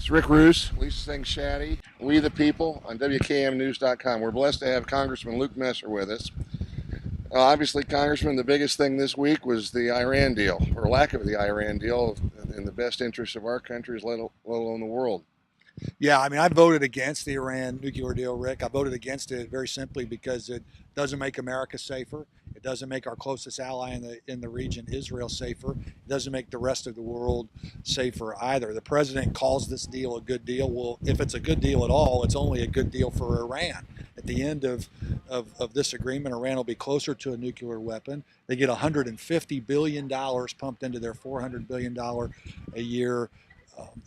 It's Rick Roos, Lisa Seng Shadday, We the People on WKMnews.com. We're blessed to have Congressman Luke Messer with us. Obviously, Congressman, the biggest thing this week was the Iran deal, or lack of the Iran deal, in the best interest of our country, let alone the world. Yeah, I mean, I voted against the Iran nuclear deal, Rick. I voted against it very simply because it doesn't make America safer. It doesn't make our closest ally in the region, Israel, safer. It doesn't make the rest of the world safer either. The president calls this deal a good deal. Well, if it's a good deal at all, it's only a good deal for Iran. At the end of this agreement, Iran will be closer to a nuclear weapon. They get $150 billion pumped into their $400 billion a year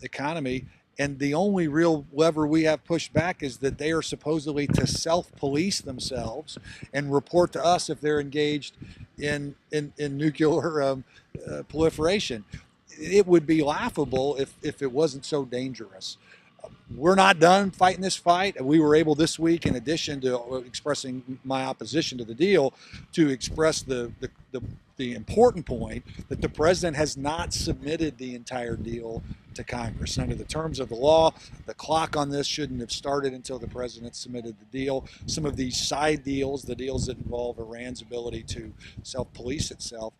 economy. And the only real lever we have pushed back is that they are supposedly to self-police themselves and report to us if they're engaged in nuclear proliferation. It would be laughable if it wasn't so dangerous. We're not done fighting this fight. We were able this week, in addition to expressing my opposition to the deal, to express the important point that the president has not submitted the entire deal to Congress. Under the terms of the law, the clock on this shouldn't have started until the president submitted the deal. Some of these side deals, the deals that involve Iran's ability to self-police itself,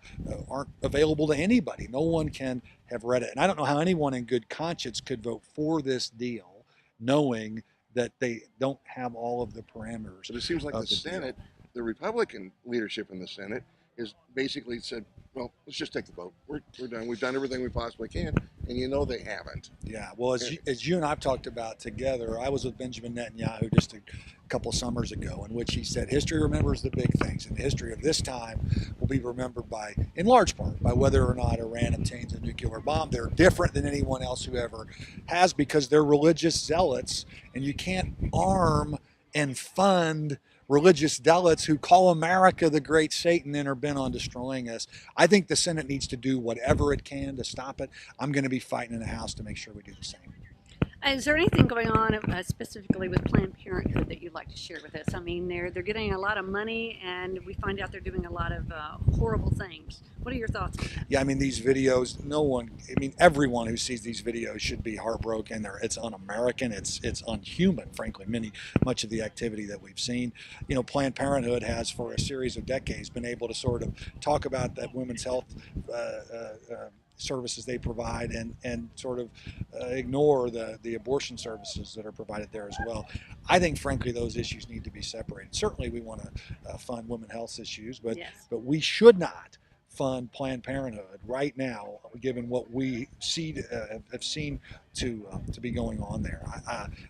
aren't available to anybody. No one can have read it. And I don't know how anyone in good conscience could vote for this deal knowing that they don't have all of the parameters. But it seems like the Senate, the Republican leadership in the Senate, has basically said, well, let's just take the vote. We're done. We've done everything we possibly can. And they haven't. Yeah, well, as you and I've talked about together, I was with Benjamin Netanyahu just a couple summers ago, in which he said history remembers the big things, and the history of this time will be remembered by, in large part, by whether or not Iran obtains a nuclear bomb. They're different than anyone else who ever has because they're religious zealots, and you can't arm and fund religious zealots who call America the great Satan and are bent on destroying us. I think the Senate needs to do whatever it can to stop it. I'm going to be fighting in the House to make sure we do the same. Is there anything going on specifically with Planned Parenthood that you'd like to share with us? I mean, they're getting a lot of money, and we find out they're doing a lot of horrible things. What are your thoughts on that? Yeah, I mean, these videos, everyone who sees these videos should be heartbroken. It's un-American. It's unhuman, frankly, much of the activity that we've seen. Planned Parenthood has, for a series of decades, been able to sort of talk about that women's health services they provide and sort of ignore the abortion services that are provided there as well. I think, frankly, those issues need to be separated. Certainly, we want to fund women's health issues, but Yes. but we should not fund Planned Parenthood right now, given what we have seen to be going on there.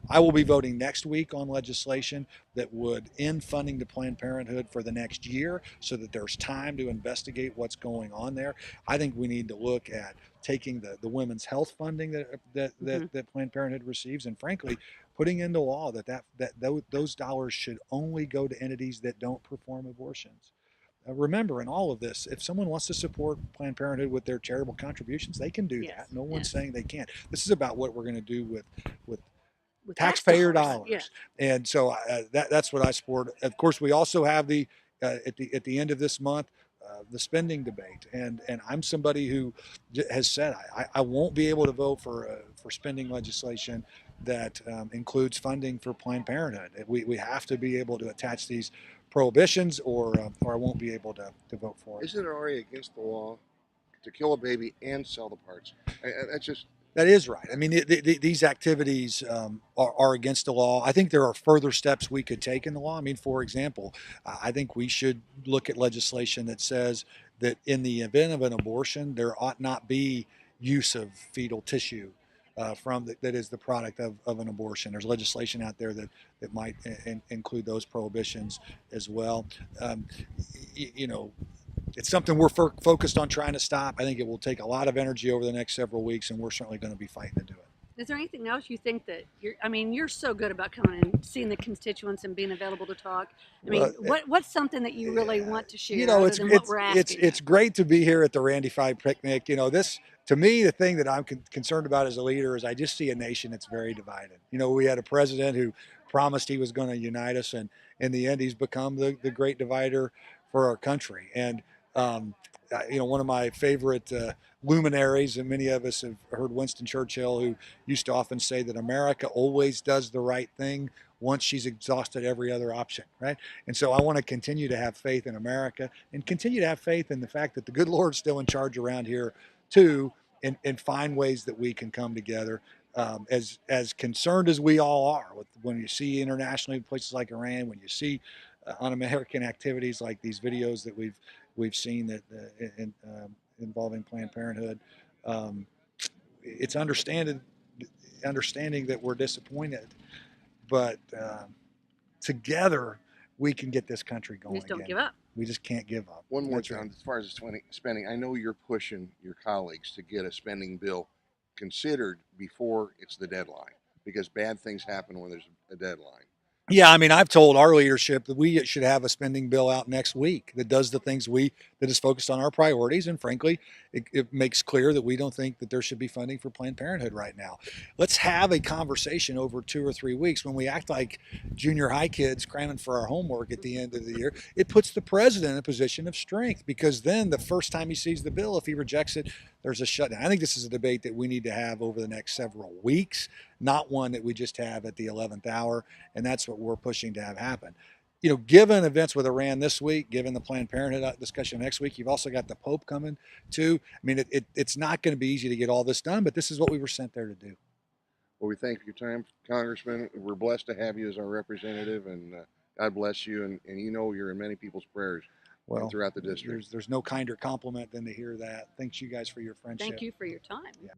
I will be voting next week on legislation that would end funding to Planned Parenthood for the next year so that there's time to investigate what's going on there. I think we need to look at taking the women's health funding that Planned Parenthood receives, and frankly, putting into law that those dollars should only go to entities that don't perform abortions. Remember, in all of this, if someone wants to support Planned Parenthood with their charitable contributions, they can do Yes. that. No one's Yes. saying they can't. This is about what we're going to do with With taxpayer tax dollars. Yes. And so that's what I support. Of course, we also have at the end of this month, the spending debate, and I'm somebody who has said I won't be able to vote for spending legislation that includes funding for Planned Parenthood. We have to be able to attach these prohibitions, or I won't be able to vote for it. Isn't it already against the law to kill a baby and sell the parts? That's just. That is right. I mean, these activities are against the law. I think there are further steps we could take in the law. I mean, for example, I think we should look at legislation that says that in the event of an abortion, there ought not be use of fetal tissue that is the product of an abortion. There's legislation out there that might include those prohibitions as well. It's something we're focused on trying to stop. I think it will take a lot of energy over the next several weeks, and we're certainly going to be fighting to do it. Is there anything else you think that you're so good about coming and seeing the constituents and being available to talk? I mean, what's something that you really want to share other than what we're asking? It's great to be here at the Randy Five picnic. This, to me, the thing that I'm concerned about as a leader is I just see a nation that's very divided. We had a president who promised he was going to unite us, and in the end, he's become the great divider for our country. And one of my favorite luminaries, and many of us have heard Winston Churchill, who used to often say that America always does the right thing once she's exhausted every other option, right? And so I want to continue to have faith in America and continue to have faith in the fact that the good Lord's still in charge around here too, and find ways that we can come together. As concerned as we all are when you see internationally places like Iran, when you see un-American activities like these videos that we've seen that involving Planned Parenthood, um, it's understanding that we're disappointed, but together we can get this country going Just don't again. give up. We just can't give up. One more That's thing, right. as far as the spending, I know you're pushing your colleagues to get a spending bill considered before it's the deadline, because bad things happen when there's a deadline. Yeah, I mean, I've told our leadership that we should have a spending bill out next week that does the things that is focused on our priorities, and frankly, it makes clear that we don't think that there should be funding for Planned Parenthood right now. Let's have a conversation over 2 or 3 weeks when we act like junior high kids cramming for our homework at the end of the year. It puts the president in a position of strength, because then the first time he sees the bill, if he rejects it, there's a shutdown. I think this is a debate that we need to have over the next several weeks, not one that we just have at the 11th hour. And that's what we're pushing to have happen. Given events with Iran this week, given the Planned Parenthood discussion next week, you've also got the Pope coming too. I mean, it's not going to be easy to get all this done, but this is what we were sent there to do. Well, we thank you for your time, Congressman. We're blessed to have you as our representative, and God bless you. And you're in many people's prayers throughout the district. There's no kinder compliment than to hear that. Thanks you guys for your friendship. Thank you for your time. Yeah.